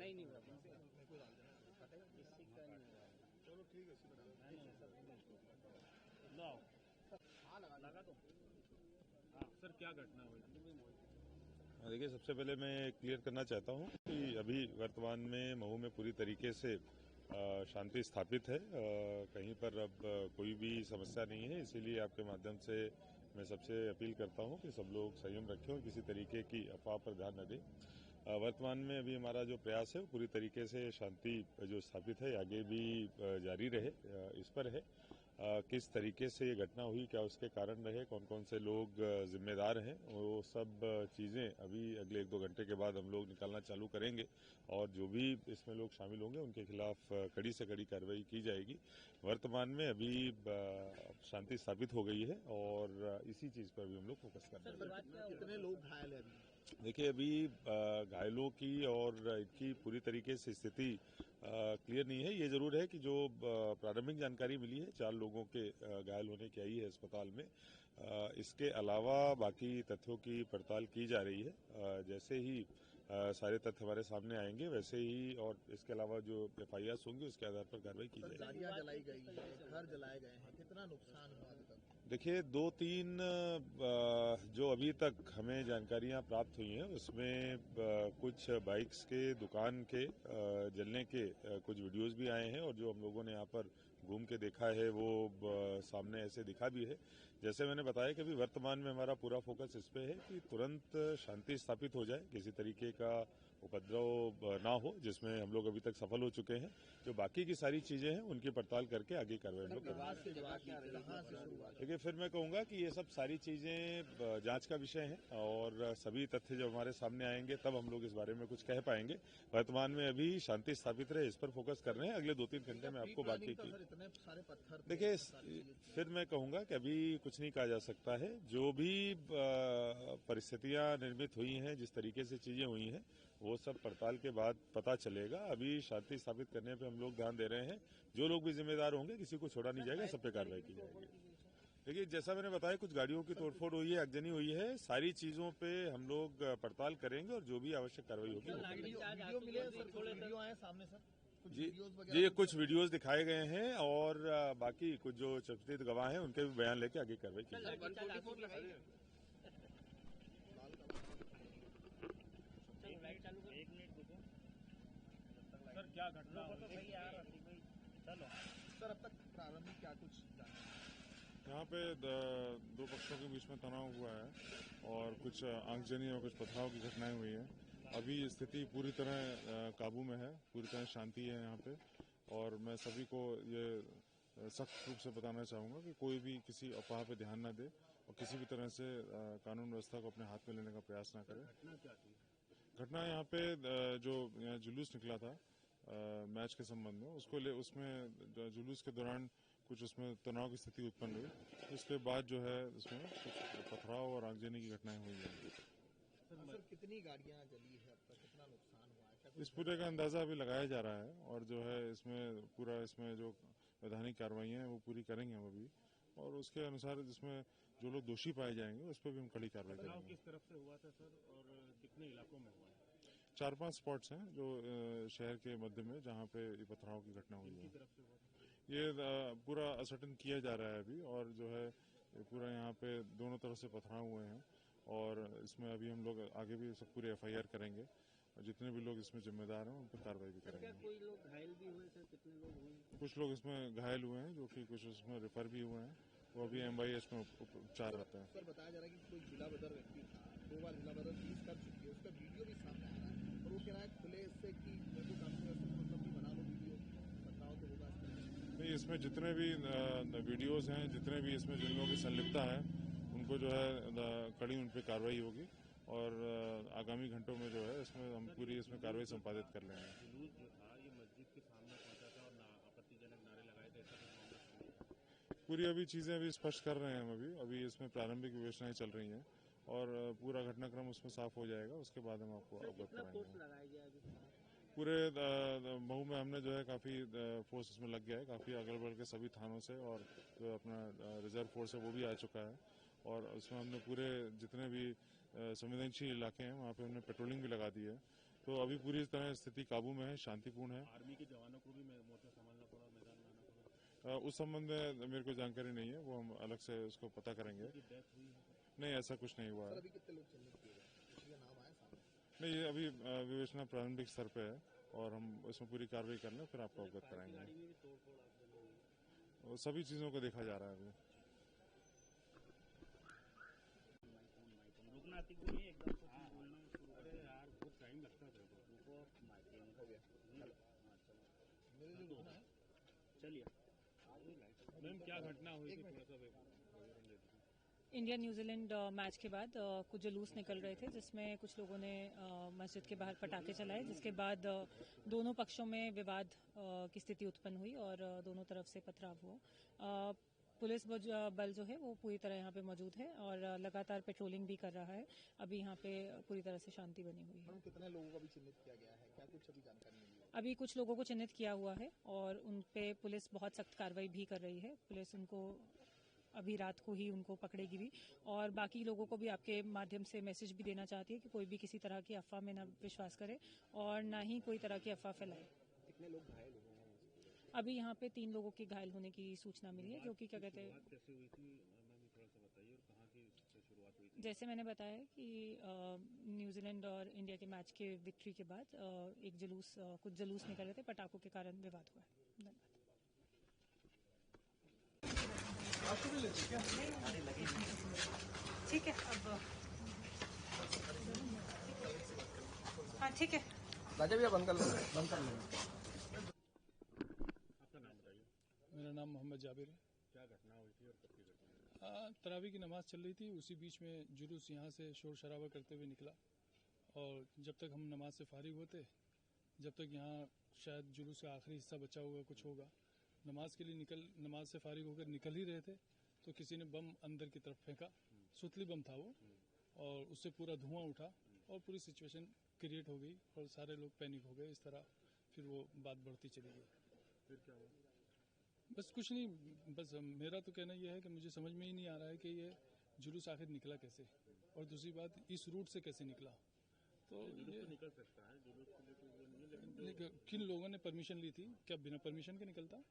नहीं नहीं कोई डाल देना किसी का नहीं हुआ। चलो ठीक है लो हाँ लगा दो। हाँ सर, क्या घटना हुई? देखिए, सबसे पहले मैं क्लियर करना चाहता हूँ कि अभी वर्तमान में मऊ में पूरी तरीके से शांति स्थापित है। कहीं पर अब कोई भी समस्या नहीं है, इसीलिए आपके माध्यम से मैं सबसे अपील करता हूँ कि सब लोग संयम रखें और किसी तरीके की अफवाह पर ध्यान न दें। वर्तमान में अभी हमारा जो प्रयास है वो पूरी तरीके से शांति जो स्थापित है आगे भी जारी रहे, इस पर है। किस तरीके से ये घटना हुई, क्या उसके कारण रहे, कौन कौन से लोग जिम्मेदार हैं, वो सब चीज़ें अभी अगले 1-2 घंटे के बाद हम लोग निकालना चालू करेंगे और जो भी इसमें लोग शामिल होंगे उनके खिलाफ कड़ी से कड़ी कार्रवाई की जाएगी। वर्तमान में अभी शांति स्थापित हो गई है और इसी चीज़ पर भी हम लोग फोकस कर रहे हैं। कितने लोग घायल हैं अभी? देखिए, अभी घायलों की और इनकी पूरी तरीके से स्थिति क्लियर नहीं है। ये जरूर है कि जो प्रारंभिक जानकारी मिली है 4 लोगों के घायल होने की आई है अस्पताल में। इसके अलावा बाकी तथ्यों की पड़ताल की जा रही है। जैसे ही सारे तथ्य हमारे सामने आएंगे वैसे ही और इसके अलावा जो FIRs होंगी उसके आधार पर कार्रवाई की जाएगी। गाड़ियां जलाई गई है, घर जलाए गए हैं, कितना नुकसान हुआ अभी तक? देखिए, 2-3 जो अभी तक हमें जानकारियां प्राप्त हुई हैं उसमें कुछ बाइक्स के दुकान के जलने के कुछ वीडियोस भी आए हैं और जो हम लोगों ने यहाँ पर घूम के देखा है वो सामने ऐसे दिखा भी है। जैसे मैंने बताया कि अभी वर्तमान में हमारा पूरा फोकस इस पे है कि तुरंत शांति स्थापित हो जाए, किसी तरीके का उपद्रव ना हो, जिसमें हम लोग अभी तक सफल हो चुके हैं। जो बाकी की सारी चीजें हैं उनकी पड़ताल करके आगे कार्रवाई हम लोग करेंगे। देखिए, फिर मैं कहूंगा कि ये सब सारी चीजें जांच का विषय है और सभी तथ्य जब हमारे सामने आएंगे तब हम लोग इस बारे में कुछ कह पाएंगे। वर्तमान में अभी शांति स्थापित रहे, इस पर फोकस कर रहे हैं। अगले 2-3 घंटे में आपको बाकी की इतने सारे पत्थर। देखिए, फिर मैं कहूंगा कि अभी कुछ नहीं कहा जा सकता है। जो भी परिस्थितियां निर्मित हुई हैं, जिस तरीके से चीजें हुई हैं, वो सब पड़ताल के बाद पता चलेगा। अभी शांति स्थापित करने पे हम लोग ध्यान दे रहे हैं। जो लोग भी जिम्मेदार होंगे किसी को छोड़ा नहीं जाएगा, सब पे कार्रवाई की जाएगी। देखिए, जैसा मैंने बताया, कुछ गाड़ियों की तोड़फोड़ हुई है, आगजनी हुई है। सारी चीजों पे हम लोग पड़ताल करेंगे और जो भी आवश्यक कार्रवाई होगी वीडियो मिले सर, वीडियो आए सामने सर, जी कुछ वीडियोस दिखाए गए हैं और बाकी कुछ जो चर्चित गवाह हैं उनके भी बयान लेके आगे कार्रवाई की जाएगी। एक मिनट रुको सर, क्या घटना हुई? चलो सर, अब तक प्रारंभिक क्या कुछ जाना? यहाँ पे 2 पक्षों के बीच में तनाव हुआ है और कुछ आगजनी और कुछ पथराव की घटनाएं हुई हैं। अभी स्थिति पूरी तरह काबू में है, पूरी तरह शांति है यहाँ पे और मैं सभी को ये सख्त रूप से बताना चाहूँगा कि कोई भी किसी अफवाह पे ध्यान न दे और किसी भी तरह से कानून व्यवस्था को अपने हाथ में लेने का प्रयास न करे। घटना क्या थी? घटना यहाँ पे जो जुलूस निकला था मैच के संबंध में, उसमें जुलूस के दौरान कुछ उसमें तनाव की स्थिति उत्पन्न हुई। उसके बाद जो है इसमें कुछ पथराव और आगजनी की घटनाएं हुई हैं। सर, कितनी गाड़ियां जली है अब तक, कितना नुकसान हुआ है? इस पूरे का अंदाजा अभी लगाया जा रहा है और जो है इसमें जो वैधानिक कार्रवाइयां हैं वो पूरी करेंगे हम अभी और उसके अनुसार जिसमें जो लोग दोषी पाए जाएंगे उस पर भी हम कड़ी कार्रवाई करेंगे। किस तरफ से हुआ था सर और कितने इलाकों में हुआ है? 4-5 स्पॉट्स हैं जो शहर के मध्य में जहाँ पे ये पथराव की घटना हुई है। ये पूरा असर्टन किया जा रहा है अभी और जो है पूरा यहाँ पे दोनों तरफ से पथराव हुए हैं और इसमें अभी हम लोग आगे भी सब पूरे FIR करेंगे और जितने भी लोग इसमें जिम्मेदार हैं उन पर कार्रवाई भी करेंगे। कोई लोग घायल भी हुए सर? कितने लोग हुए? कुछ लोग इसमें घायल हुए हैं जो कि कुछ उसमें रेफर भी हुए हैं, वो अभी MIS में उपचार रहते हैं। सर, बताया जा रहा है कि कोई जिला बदर व्यक्ति था, 2 बार जिला बदर रिलीज कर चुकी है, उसका वीडियो भी सामने आ रहा है और वो कह रहा है खुले से कि मेरे को मतलब भी बना लो वीडियो, बताओ तो होगा नहीं, इसमें जितने भी वीडियोस हैं, जितने भी इसमें जिन लोगों की संलिप्तता है उनको जो है कड़ी उन पर कार्रवाई होगी और आगामी घंटों में जो है इसमें हम पूरी इसमें कार्रवाई संपादित कर लेंगे। जुलूस जो था ये मस्जिद के सामने पहुंचा था और आपत्तिजनक नारे लगाए थे। पूरी अभी चीजें अभी स्पष्ट कर रहे हैं हम अभी इसमें प्रारंभिक विवेचनाएं चल रही हैं और पूरा घटनाक्रम उसमें साफ हो जाएगा, उसके बाद हम आपको अवगत कराएंगे। पूरे मऊ में हमने जो है काफी फोर्स इसमें लग गया है, काफी अगल बगल के सभी थानों से और जो अपना रिजर्व फोर्स है वो भी आ चुका है और उसमें हमने पूरे जितने भी संवेदनशील इलाके हैं वहाँ पे हमने पेट्रोलिंग भी लगा दी है तो अभी पूरी तरह स्थिति काबू में है, शांतिपूर्ण है। आर्मी के जवानों को भी मोर्चा संभालना पड़ा, मैदान में आना पड़ा। उस संबंध में मेरे को जानकारी नहीं है, वो हम अलग से उसको पता करेंगे। डेथ हुई है? नहीं, ऐसा कुछ नहीं हुआ है। अभी कितने लोग चिन्हित किए गए, किसी का नाम आया सामने? नहीं, ये अभी विवेचना प्रारंभिक स्तर पे है और हम इसमें पूरी कार्रवाई कर लें फिर आपको अवगत कराएंगे। और सभी चीज़ों को देखा जा रहा है अभी। रुकना थी कोई एकदम से बोलना शुरू। अरे यार बहुत टाइम लगता है रुको, हो गया। चलिए मैम, क्या घटना हुई थी, थोड़ा सा विवरण दे दीजिए। इंडिया न्यूजीलैंड मैच के बाद कुछ जुलूस निकल रहे थे जिसमें कुछ लोगों ने मस्जिद के बाहर पटाखे चलाए, जिसके बाद दोनों पक्षों में विवाद की स्थिति उत्पन्न हुई और दोनों तरफ से पथराव हुआ। पुलिस बल जो है वो पूरी तरह यहाँ पे मौजूद है और लगातार पेट्रोलिंग भी कर रहा है। अभी यहाँ पे पूरी तरह से शांति बनी हुई है। कितने लोगों को भी चिन्हित किया गया है, क्या कुछ अभी जानकारी मिली है? अभी कुछ लोगों को चिन्हित किया हुआ है और उन पे पुलिस बहुत सख्त कार्रवाई भी कर रही है। पुलिस उनको अभी रात को ही उनको पकड़ेगी भी, और बाकी लोगों को भी आपके माध्यम से मैसेज भी देना चाहती है कि कोई भी किसी तरह की अफवाह में न विश्वास करे और ना ही कोई तरह की अफवाह फैलाए। कितने लोग घायल हुए हैं? अभी यहाँ पे 3 लोगों के घायल होने की सूचना मिली है, जो कि क्या कहते हैं, कैसे हुई थी मैम, थोड़ा सा बताइए, और कहाँ की शुरुआत हुई थी? जैसे मैंने बताया कि न्यूजीलैंड और इंडिया के मैच के विक्ट्री के बाद कुछ जुलूस निकल रहे थे, पटाखों के कारण विवाद हुआ है। धन्यवाद। ठीक है, अब हाँ ठीक है, राजा भैया बंद कर लो। आपका नाम बताइए। मेरा नाम मोहम्मद जाबिर है। क्या घटना हुई थी और कब की घटना है? तरावी की नमाज चल रही थी, उसी बीच में जुलूस यहाँ से शोर शराबा करते हुए निकला और जब तक हम नमाज से फारिग होते, जब तक यहाँ शायद जुलूस का आखिरी हिस्सा बचा हुआ कुछ होगा, नमाज के लिए नमाज से फारिग होकर निकल ही रहे थे तो किसी ने बम अंदर की तरफ फेंका। सुतली बम था वो, और उससे पूरा धुआं उठा और पूरी सिचुएशन क्रिएट हो गई और सारे लोग पैनिक हो गए। इस तरह फिर वो बात बढ़ती चली गई। फिर क्या हुआ? बस कुछ नहीं, बस मेरा तो कहना यह है कि मुझे समझ में ही नहीं आ रहा है कि ये जुलूस आखिर निकला कैसे, और दूसरी बात इस रूट से कैसे निकला। तो ये निकल सकता है जुलूस के लिए, कोई वो नहीं है, लेकिन किन लोगों ने परमिशन ली थी, क्या बिना परमिशन के निकलता?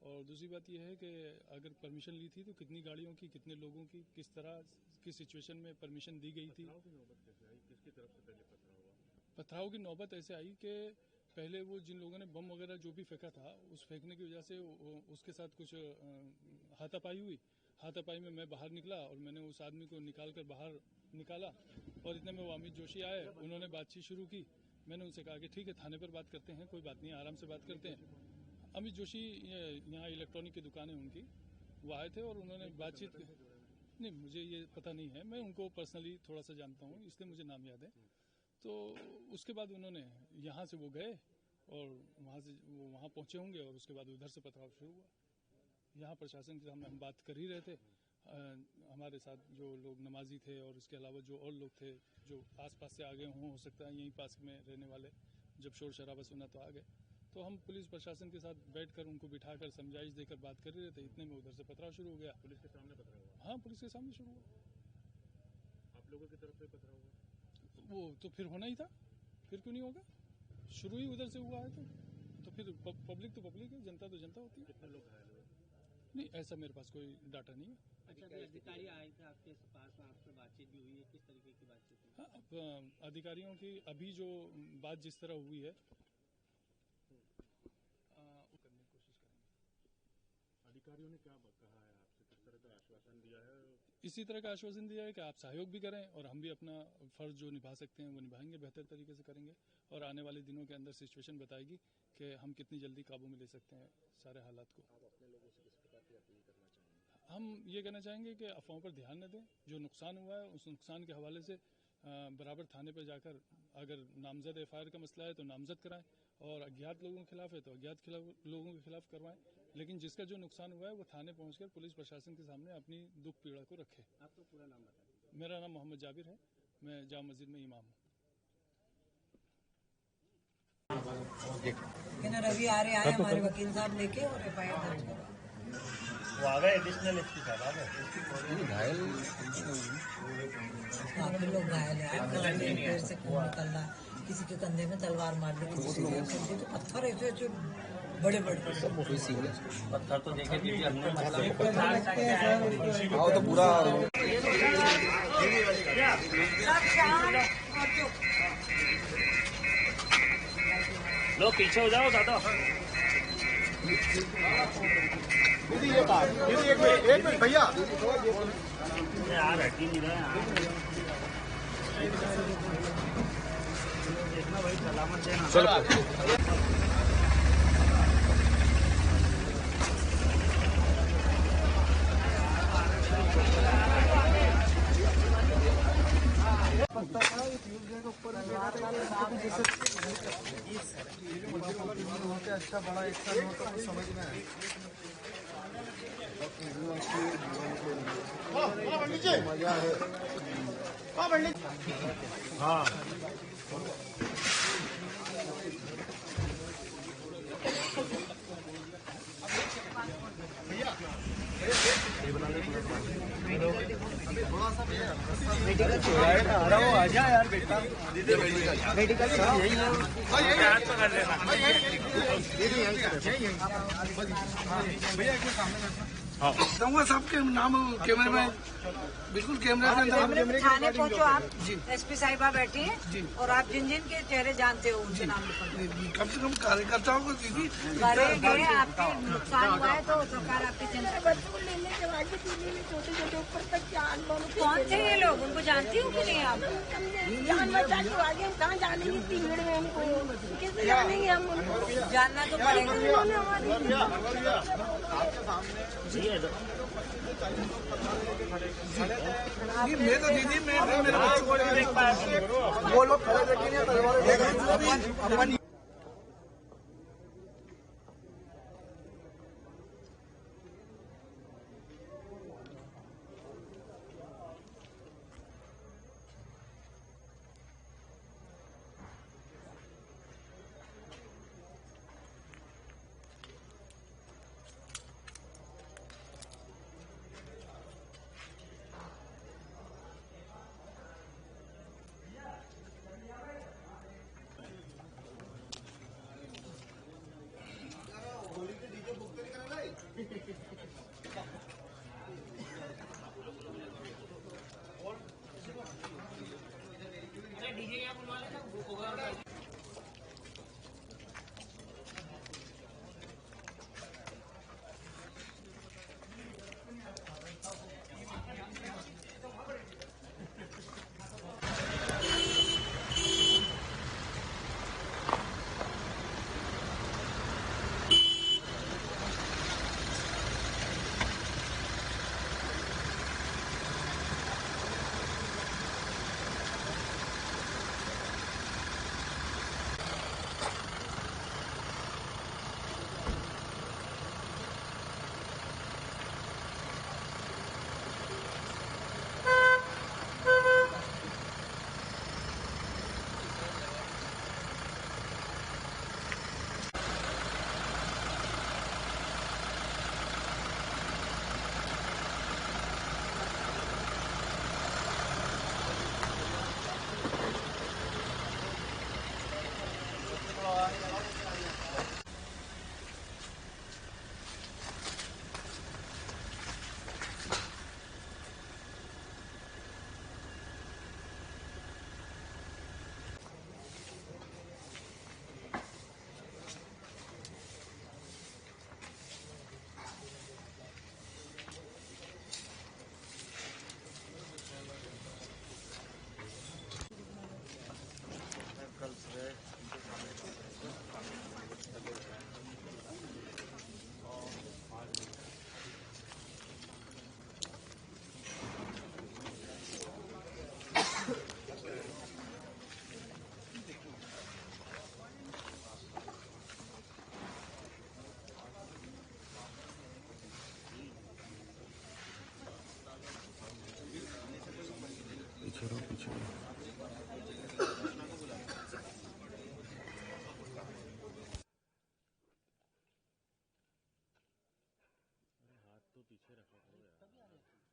और दूसरी बात यह है कि अगर परमिशन ली थी तो कितनी गाड़ियों की, कितने लोगों की, किस तरह की सिचुएशन में परमिशन दी गई थी। पथराव की नौबत कैसे आई, किसकी तरफ से पहले पथराव हुआ? पथराव की नौबत ऐसे आई कि पहले वो जिन लोगों ने बम वगैरह जो भी फेंका था, उस फेंकने की वजह से उसके साथ कुछ हाथापाई हुई। हाथापाई में मैं बाहर निकला और मैंने उस आदमी को बाहर निकाला और इतने में वो अमित जोशी आए, उन्होंने बातचीत शुरू की। मैंने उनसे कहा कि ठीक है, थाने पर बात करते हैं, कोई बात नहीं, आराम से बात करते हैं। अमित जोशी यहाँ इलेक्ट्रॉनिक की दुकान है उनकी, वो आए थे और उन्होंने बातचीत नहीं, मुझे ये पता नहीं है, मैं उनको पर्सनली थोड़ा सा जानता हूँ, इसलिए मुझे नाम याद है। तो उसके बाद उन्होंने यहाँ से वो गए और वहाँ से वो वहाँ पहुँचे होंगे और उसके बाद उधर से पथराव शुरू हुआ। यहाँ प्रशासन के सामने हम बात कर ही रहे थे, हमारे साथ जो लोग नमाजी थे और इसके अलावा जो और लोग थे जो आसपास से आ गए हों, हो सकता है यहीं पास में रहने वाले, जब शोर शराबा सुना तो आ गए। तो हम पुलिस प्रशासन के साथ बैठकर उनको बिठाकर समझाइश देकर बात कर रहे थे, इतने में उधर से पथराव शुरू हो गया। पुलिस के सामने पथराव हुआ? हाँ, पुलिस के सामने शुरू हुआ। आप लोगों की तरफ से पथराव हुआ? वो तो फिर होना ही था, फिर क्यों नहीं होगा? शुरू ही उधर से हुआ है तो फिर पब्लिक तो पब्लिक है, जनता तो जनता होती है। कितने लोग घायल हुए? नहीं, ऐसा मेरे पास कोई डाटा नहीं है। अच्छा, अभी अधिकारी आए थे आपके पास, आपसे बातचीत भी हुई है, किस तरीके की बातचीत हुई? हाँ, अधिकारियों की अभी जो बात जिस तरह हुई है वो करने की कोशिश करेंगे। अधिकारियों ने क्या कहा है आपसे, किस तरह का आश्वासन दिया है? इसी तरह का आश्वासन दिया है कि आप सहयोग भी करें और हम भी अपना फर्ज जो निभा सकते हैं वो निभाएंगे, बेहतर तरीके से करेंगे और आने वाले दिनों के अंदर सिचुएशन बताएगी कि हम कितनी जल्दी काबू में ले सकते हैं सारे हालात को। आप अपने लोगों से किस प्रकार की अपील करना चाहेंगे? हम ये कहना चाहेंगे कि अफवाहों पर ध्यान न दें, जो नुकसान हुआ है उस नुकसान के हवाले से बराबर थाने पर जाकर अगर नामजद एफआईआर का मसला है तो नामजद कराएं और अज्ञात लोगों के खिलाफ है तो अज्ञात लोगों के खिलाफ करवाएं, लेकिन जिसका जो नुकसान हुआ है वो थाने पहुंचकर पुलिस प्रशासन के सामने अपनी दुख पीड़ा को रखे। आपका पूरा नाम बता दीजिए। मेरा नाम मोहम्मद जाबिर है, मैं जामा मस्जिद में इमाम हूँ। रवि आर्य आए हमारे वकील साहब लेके और एफआईआर दर्ज करा। वो आ गए एडिशनल एसपी साहब आ गए। घायल काफी लोग घायल हैं, देर से खून निकल रहा है। किसी के कंधे में तलवार मार दी, किसी के सिर दी, तो पत्थर ऐसे ऐसे बड़े बड़े पत्थर तो देखे दीदी हमने आओ तो पूरा लो पीछे हो जाओ दादा। दीदी ये बात दीदी एक मिनट भैया यार हटी नहीं रहा यार। देखना भाई सलामत देना। अच्छा बड़ा एक साल होता तो समझ में आए। मजा है। हाँ आजा यार बेटा मेडिकल यही है दूंगा सबके नाम कैमरे में बिल्कुल कैमरे के अंदर। थाने पहुंचो आप, एसपी साहिबा बैठी है और आप जिन जिन के चेहरे जानते हो उनके नाम कम से कम कार्यकर्ताओं को दीदी करेंगे। आपके नुकसान हुआ है तो सरकार आपकी चिंता बच्चों को लेने के बाद भी टीवी में छोटे छोटे ऊपर तक जान कौन थे ये लोग, उनको जानती हो कि नहीं आप? जान बचा के आगे हम कहाँ जानेंगे इतनी भीड़ में, हमको कैसे जानेंगे हम उनको? जानना तो पड़ेगा। उन्होंने हमारी मैं तो दीदी मैं मेरे बच्चों को वो लोग खड़े देखेंगे पीछे